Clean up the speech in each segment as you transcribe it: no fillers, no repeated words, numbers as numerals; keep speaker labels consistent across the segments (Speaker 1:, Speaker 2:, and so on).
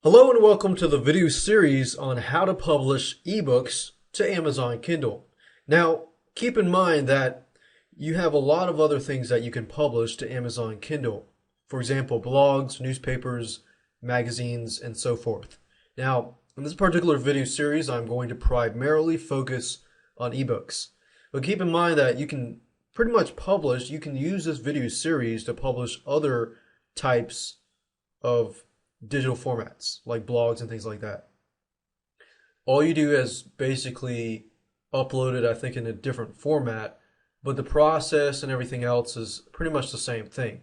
Speaker 1: Hello and welcome to the video series on how to publish ebooks to Amazon Kindle. Now, keep in mind that you have a lot of other things that you can publish to Amazon Kindle. For example, blogs, newspapers, magazines, and so forth. Now, in this particular video series, I'm going to primarily focus on ebooks. But keep in mind that you can pretty much you can use this video series to publish other types of digital formats like blogs and things like that. All you do is basically upload it, I think, in a different format, but the process and everything else is pretty much the same thing.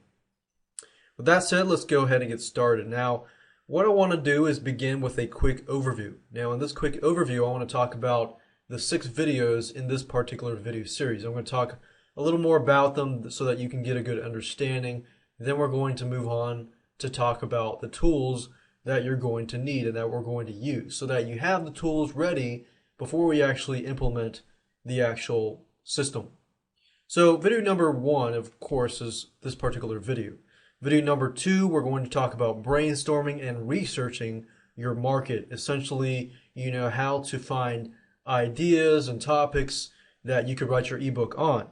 Speaker 1: With that said, let's go ahead and get started. Now, what I want to do is begin with a quick overview. Now, in this quick overview, I want to talk about the 6 videos in this particular video series. I'm going to talk a little more about them so that you can get a good understanding. Then we're going to move on to talk about the tools that you're going to need and that we're going to use so that you have the tools ready before we actually implement the actual system. So video number 1, of course, is this particular video. Video number 2, we're going to talk about brainstorming and researching your market. Essentially, how to find ideas and topics that you could write your ebook on.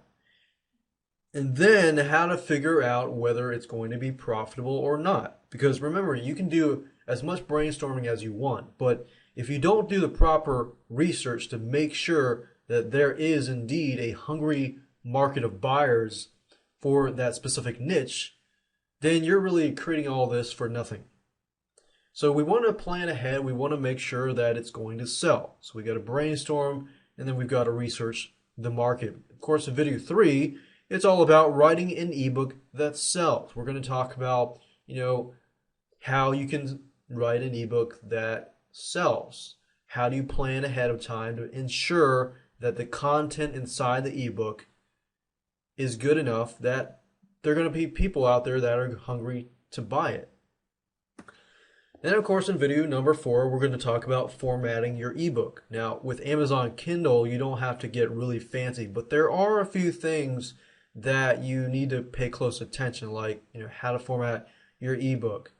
Speaker 1: And then how to figure out whether it's going to be profitable or not. Because remember, you can do as much brainstorming as you want, but if you don't do the proper research to make sure that there is indeed a hungry market of buyers for that specific niche, then you're really creating all this for nothing. So we want to plan ahead. We want to make sure that it's going to sell. So we got to brainstorm, and then we've got to research the market. Of course, in video 3, it's all about writing an ebook that sells. We're going to talk about, how you can write an ebook that sells. How do you plan ahead of time to ensure that the content inside the ebook is good enough that there are going to be people out there that are hungry to buy it. And of course, in video number 4, we're going to talk about formatting your ebook. Now, with Amazon Kindle, you don't have to get really fancy, but there are a few things that you need to pay close attention, like how to format your ebook,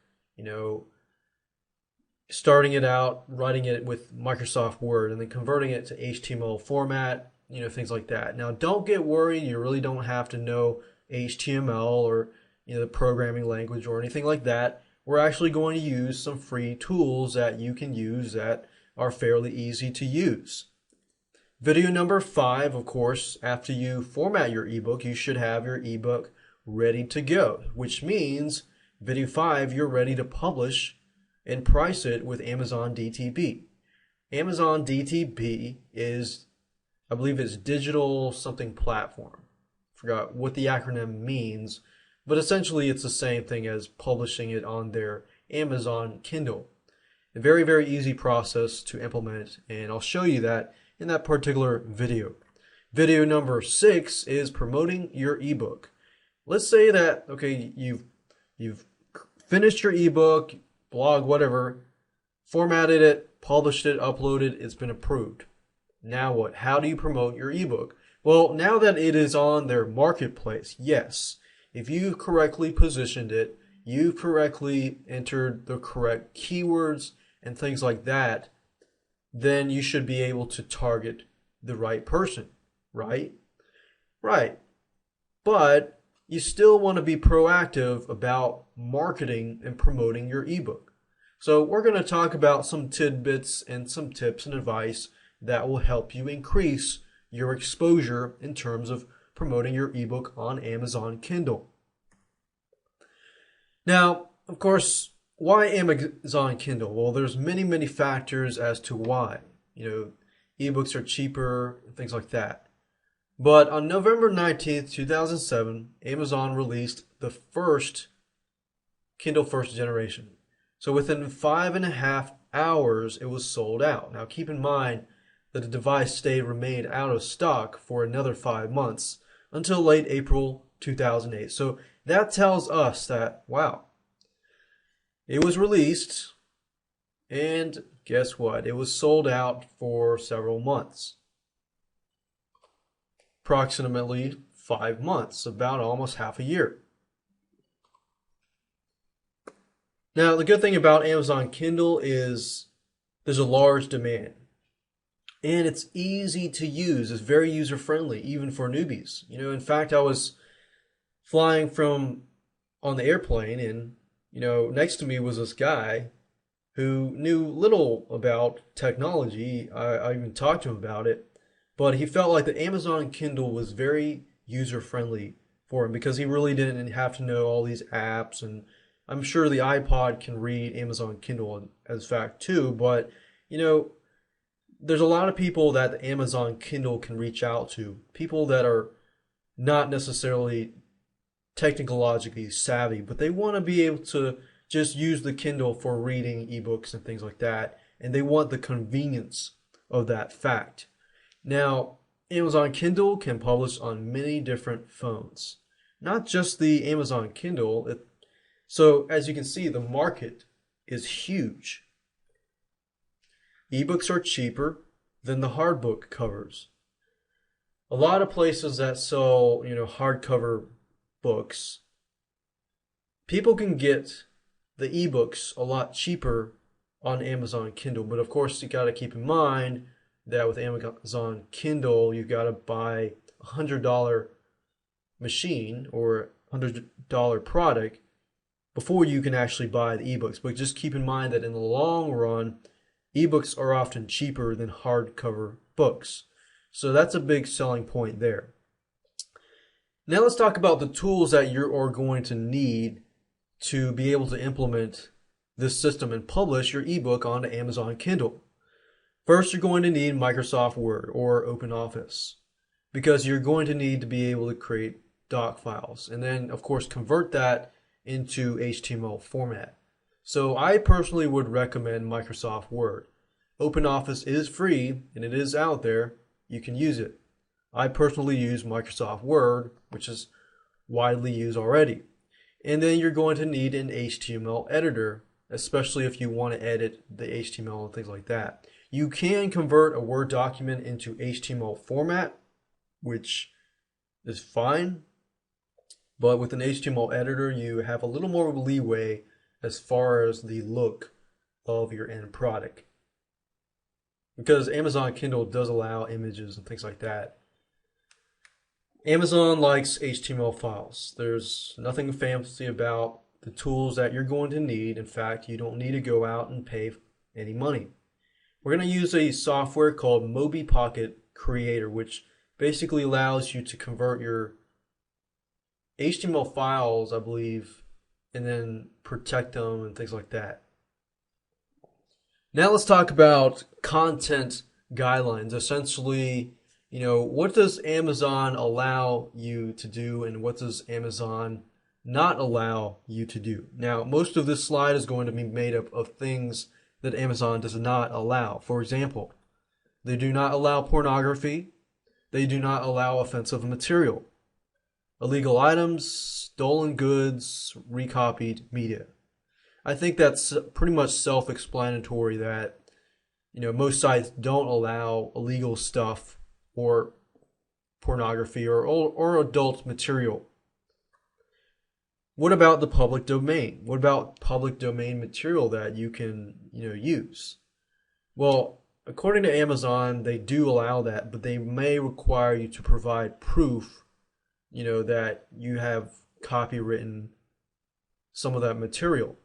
Speaker 1: starting it out, writing it with Microsoft Word, and then converting it to HTML format, things like that. Now, don't get worried. You really don't have to know HTML or the programming language or anything like that. We're actually going to use some free tools that you can use that are fairly easy to use. Video number 5, of course, after you format your ebook, you should have your ebook ready to go, which means video 5, you're ready to publish and price it with Amazon DTP. Amazon DTP is, I believe it's digital something platform. Forgot what the acronym means, but essentially it's the same thing as publishing it on their Amazon Kindle. A very, very easy process to implement, and I'll show you that in that particular video. Video number 6 is promoting your ebook. Let's say that, okay, you've finished your ebook, blog, whatever, formatted it, published it, uploaded, it's been approved. Now what? How do you promote your ebook? Well, now that it is on their marketplace, yes, if you correctly positioned it, you correctly entered the correct keywords and things like that, then you should be able to target the right person, right? Right. But you still want to be proactive about marketing and promoting your ebook. So we're going to talk about some tidbits and some tips and advice that will help you increase your exposure in terms of promoting your ebook on Amazon Kindle. Now, of course, why Amazon Kindle? Well, there's many factors as to why. Ebooks are cheaper, things like that. But on November 19th, 2007, Amazon released the first Kindle first generation. So within 5.5 hours, it was sold out. Now keep in mind that the device remained out of stock for another 5 months until late April 2008. So that tells us that, wow, it was released, and guess what? It was sold out for several months. Approximately 5 months, about almost half a year. Now, the good thing about Amazon Kindle is there's a large demand and it's easy to use. It's very user friendly, even for newbies. In fact, I was flying from on the airplane and, next to me was this guy who knew little about technology. I even talked to him about it, but he felt like the Amazon Kindle was very user friendly for him because he really didn't have to know all these apps. And I'm sure the iPod can read Amazon Kindle as fact too, but you know, there's a lot of people that the Amazon Kindle can reach out to, people that are not necessarily technologically savvy, but they want to be able to just use the Kindle for reading ebooks and things like that, and they want the convenience of that fact. Now, Amazon Kindle can publish on many different phones, not just the Amazon Kindle. So, as you can see, the market is huge. Ebooks are cheaper than the hardbook covers. A lot of places that sell, hardcover books, people can get the ebooks a lot cheaper on Amazon Kindle. But of course, you got to keep in mind that with Amazon Kindle, you got to buy a $100 machine or $100 product before you can actually buy the ebooks. But just keep in mind that in the long run, ebooks are often cheaper than hardcover books. So that's a big selling point there. Now let's talk about the tools that you are going to need to be able to implement this system and publish your ebook onto Amazon Kindle. First, you're going to need Microsoft Word or OpenOffice because you're going to need to be able to create doc files and then, of course, convert that into HTML format. So I personally would recommend Microsoft Word. OpenOffice is free and it is out there. You can use it. I personally use Microsoft Word, which is widely used already. And then you're going to need an HTML editor, especially if you want to edit the HTML and things like that. You can convert a Word document into HTML format, which is fine. But with an HTML editor, you have a little more leeway as far as the look of your end product. Because Amazon Kindle does allow images and things like that. Amazon likes HTML files. There's nothing fancy about the tools that you're going to need. In fact, you don't need to go out and pay any money. We're going to use a software called MobiPocket Creator, which basically allows you to convert your HTML files, I believe, and then protect them and things like that. Now let's talk about content guidelines. Essentially, what does Amazon allow you to do and what does Amazon not allow you to do? Now, most of this slide is going to be made up of things that Amazon does not allow. For example, they do not allow pornography. They do not allow offensive material, illegal items, stolen goods, recopied media. I think that's pretty much self-explanatory that, most sites don't allow illegal stuff or pornography or adult material. What about the public domain? What about public domain material that you can, use? Well, according to Amazon, they do allow that, but they may require you to provide proof, that you have copywritten some of that material.